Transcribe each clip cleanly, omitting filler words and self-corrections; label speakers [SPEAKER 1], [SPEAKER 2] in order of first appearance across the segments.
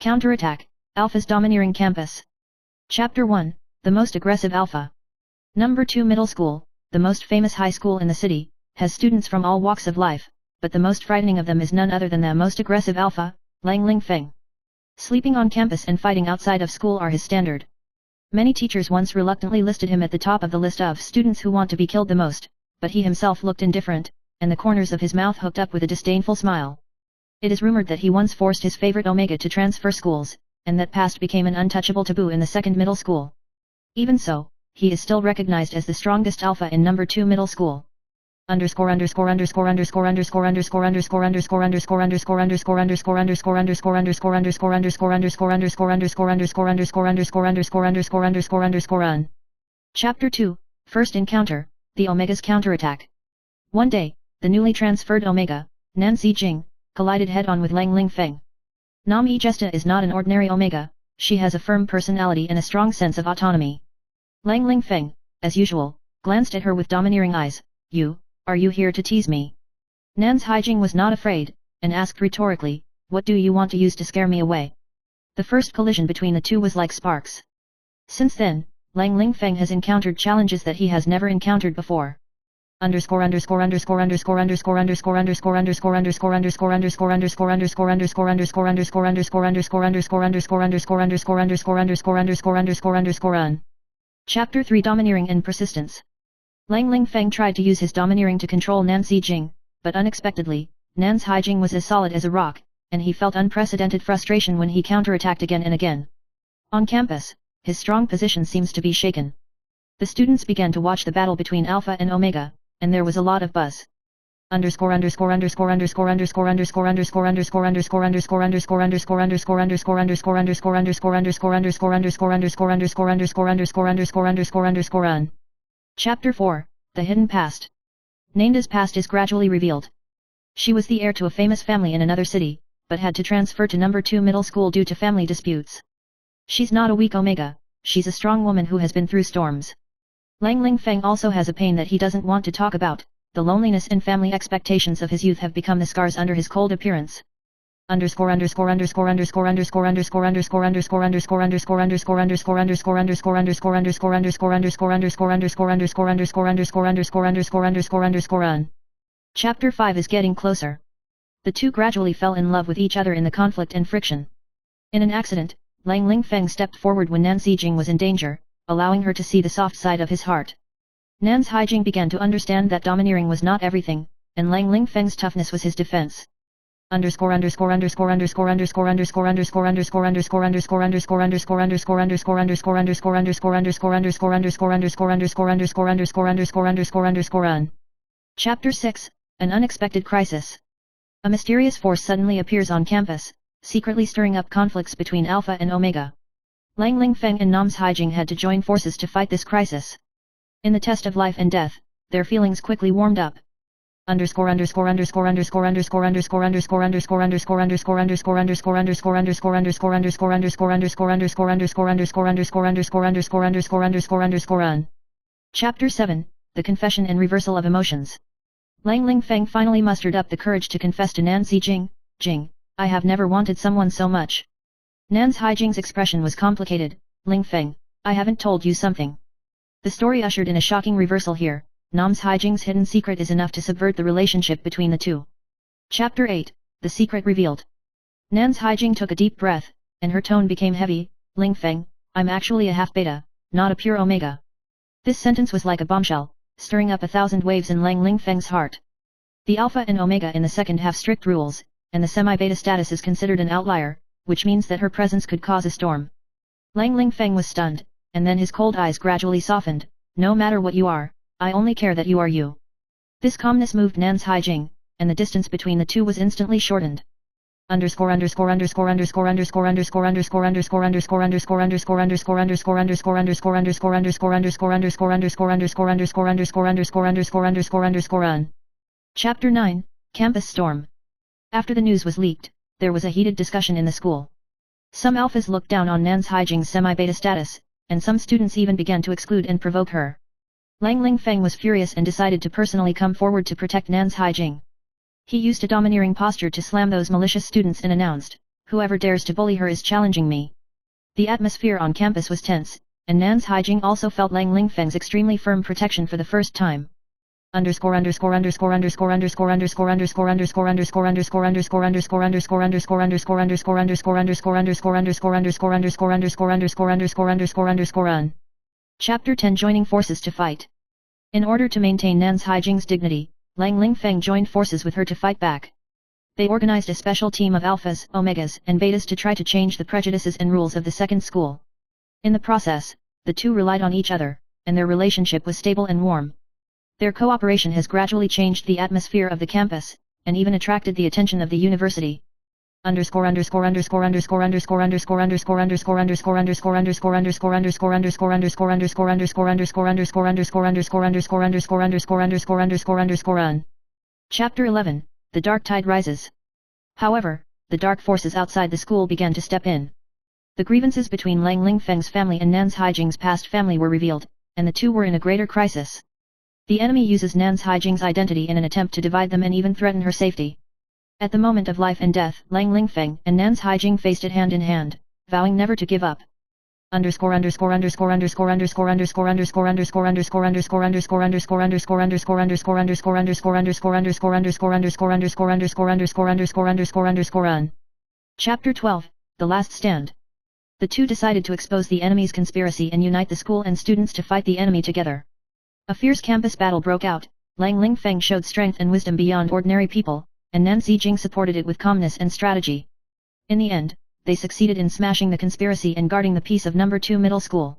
[SPEAKER 1] Counterattack, Alpha's Domineering Campus. Chapter 1, The Most Aggressive Alpha. Number 2 Middle School, the most famous high school in the city, has students from all walks of life, but the most frightening of them is none other than the most aggressive alpha, Lang Ling Feng. Sleeping on campus and fighting outside of school are his standard. Many teachers once reluctantly listed him at the top of the list of students who want to be killed the most, but he himself looked indifferent, and the corners of his mouth hooked up with a disdainful smile. It is rumored that he once forced his favorite Omega to transfer schools, and that past became an untouchable taboo in the second middle school. Even so, he is still recognized as the strongest alpha in number 2 middle school. Chapter 2, First Encounter, The Omega's Counterattack. One day, the newly transferred Omega, Nancy Jing, collided head-on with Lang Ling Feng. Nam Yi Jesta is not an ordinary Omega, she has a firm personality and a strong sense of autonomy. Lang Ling Feng, as usual, glanced at her with domineering eyes. Are you here to tease me? Nan's Haijing was not afraid, and asked rhetorically, what do you want to use to scare me away? The first collision between the two was like sparks. Since then, Lang Ling Feng has encountered challenges that he has never encountered before. Chapter 3 Domineering and Persistence. Lang Ling Feng tried to use his domineering to control Nancy Jing, but unexpectedly, Nan's Haijing was as solid as a rock, and he felt unprecedented frustration when he counterattacked again and again. On campus, his strong position seems to be shaken. The students began to watch the battle between Alpha and Omega, and there was a lot of buzz. Chapter 4, The Hidden Past. Nanda's past is gradually revealed. She was the heir to a famous family in another city, but had to transfer to number 2 middle school due to family disputes. She's not a weak Omega, she's a strong woman who has been through storms. Lang Ling Feng also has a pain that he doesn't want to talk about. The loneliness and family expectations of his youth have become the scars under his cold appearance. Chapter 5 is getting closer. The two gradually fell in love with each other in the conflict and friction. In an accident, Lang Ling Feng stepped forward when Nancy Jing was in danger, allowing her to see the soft side of his heart. Nan's Haijing began to understand that domineering was not everything, and Lang Ling Feng's toughness was his defense. Chapter 6, An Unexpected Crisis. A mysterious force suddenly appears on campus, secretly stirring up conflicts between Alpha and Omega. Lang Ling Feng and Nam's Haijing had to join forces to fight this crisis. In the test of life and death, their feelings quickly warmed up. Chapter 7, The Confession and Reversal of Emotions. Lang Ling Feng finally mustered up the courage to confess to Nancy Jing, I have never wanted someone so much. Nan's Haijing's expression was complicated. Ling Feng, I haven't told you something. The story ushered in a shocking reversal here. Nam's Haijing's hidden secret is enough to subvert the relationship between the two. Chapter 8, The Secret Revealed. Nan's Haijing took a deep breath, and her tone became heavy. Ling Feng, I'm actually a half-beta, not a pure Omega. This sentence was like a bombshell, stirring up 1,000 waves in Lang Ling Feng's heart. The Alpha and Omega in the second have strict rules, and the semi-beta status is considered an outlier, which means that her presence could cause a storm. Lang Ling Feng was stunned, and then his cold eyes gradually softened. No matter what you are, I only care that you are you. This calmness moved Nan's Haijing, and the distance between the two was instantly shortened. Chapter 9, Campus Storm. After the news was leaked, there was a heated discussion in the school. Some alphas looked down on Nan's Haijing's semi-beta status, and some students even began to exclude and provoke her. Lang Ling Feng was furious and decided to personally come forward to protect Nan's Haijing. He used a domineering posture to slam those malicious students and announced, Whoever dares to bully her is challenging me. The atmosphere on campus was tense, and Nan's Haijing also felt Lang Lingfeng's extremely firm protection for the first time. Chapter 10 Joining Forces to Fight. In order to maintain Nan's Haijing's dignity, Lang Lingfeng joined forces with her to fight back. They organized a special team of alphas, omegas, and betas to try to change the prejudices and rules of the second school. In the process, the two relied on each other, and their relationship was stable and warm. Their cooperation has gradually changed the atmosphere of the campus, and even attracted the attention of the university. Chapter 11. The dark tide rises. However, the dark forces outside the school began to step in. The grievances between Lang Lingfeng's family and Nan's Haijing's past family were revealed, and the two were in a greater crisis. The enemy uses Nan's Haijing's identity in an attempt to divide them and even threaten her safety. At the moment of life and death, Lang Lingfeng and Nan's Haijing faced it hand in hand, vowing never to give up. Chapter 12. The Last Stand. The two decided to expose the enemy's conspiracy and unite the school and students to fight the enemy together. A fierce campus battle broke out. Lang Lingfeng showed strength and wisdom beyond ordinary people, and Nan Zijing supported it with calmness and strategy. In the end, they succeeded in smashing the conspiracy and guarding the peace of number 2 middle school.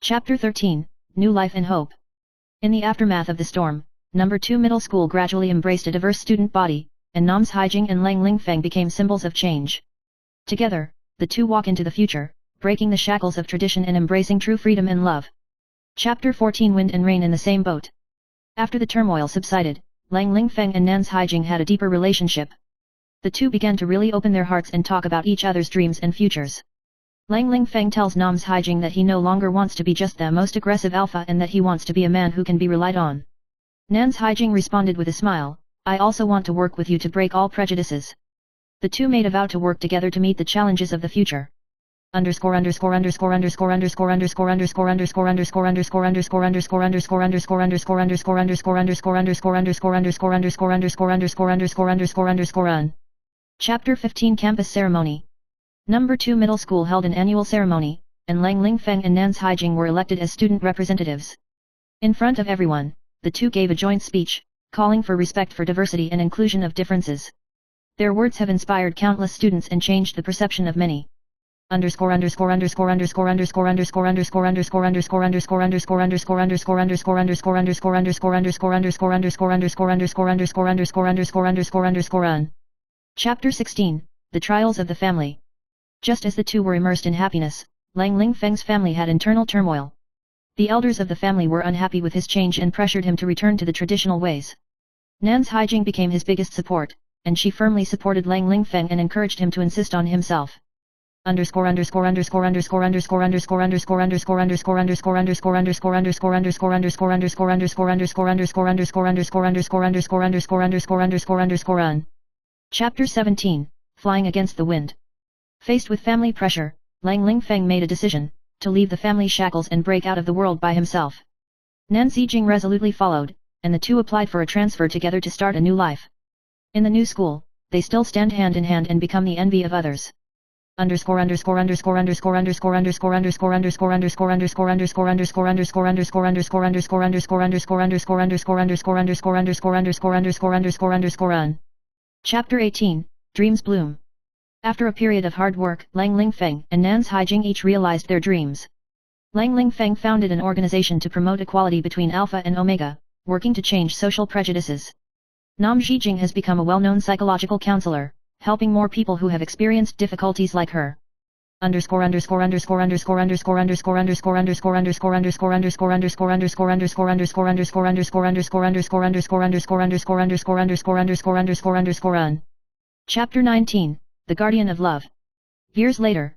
[SPEAKER 1] Chapter 13. New Life and Hope. In the aftermath of the storm, number 2 middle school gradually embraced a diverse student body, and Nam's Haijing and Lang Lingfeng became symbols of change. Together, the two walk into the future, breaking the shackles of tradition and embracing true freedom and love. Chapter 14 Wind and Rain in the Same Boat. After the turmoil subsided, Lang Lingfeng and Nan's Haijing had a deeper relationship. The two began to really open their hearts and talk about each other's dreams and futures. Lang Lingfeng tells Nam's Haijing that he no longer wants to be just the most aggressive alpha and that he wants to be a man who can be relied on. Nan's Haijing responded with a smile, I also want to work with you to break all prejudices. The two made a vow to work together to meet the challenges of the future. Chapter 15 Campus Ceremony. Number 2 Middle School held an annual ceremony, and Lang Lingfeng and Nan's Haijing were elected as student representatives. In front of everyone, the two gave a joint speech, calling for respect for diversity and inclusion of differences. Their words have inspired countless students and changed the perception of many. Chapter 16. The Trials of the Family. Just as the two were immersed in happiness, Lang Lingfeng's family had internal turmoil. The elders of the family were unhappy with his change and pressured him to return to the traditional ways. Nan's Haijing became his biggest support, and she firmly supported Lang Lingfeng and encouraged him to insist on himself. Chapter 17. Flying Against the Wind. Faced with family pressure, Lang Lingfeng made a decision, to leave the family shackles and break out of the world by himself. Nan Zijing resolutely followed, and the two applied for a transfer together to start a new life. In the new school, they still stand hand in hand and become the envy of others. Chapter 18. Dreams Bloom. After a period of hard work, Lang Lingfeng and Nan's Haijing each realized their dreams. Lang Lingfeng founded an organization to promote equality between Alpha and Omega, working to change social prejudices. Nam Zijing has become a well-known psychological counselor, helping more people who have experienced difficulties like her. Chapter 19. The Guardian of Love. Years later,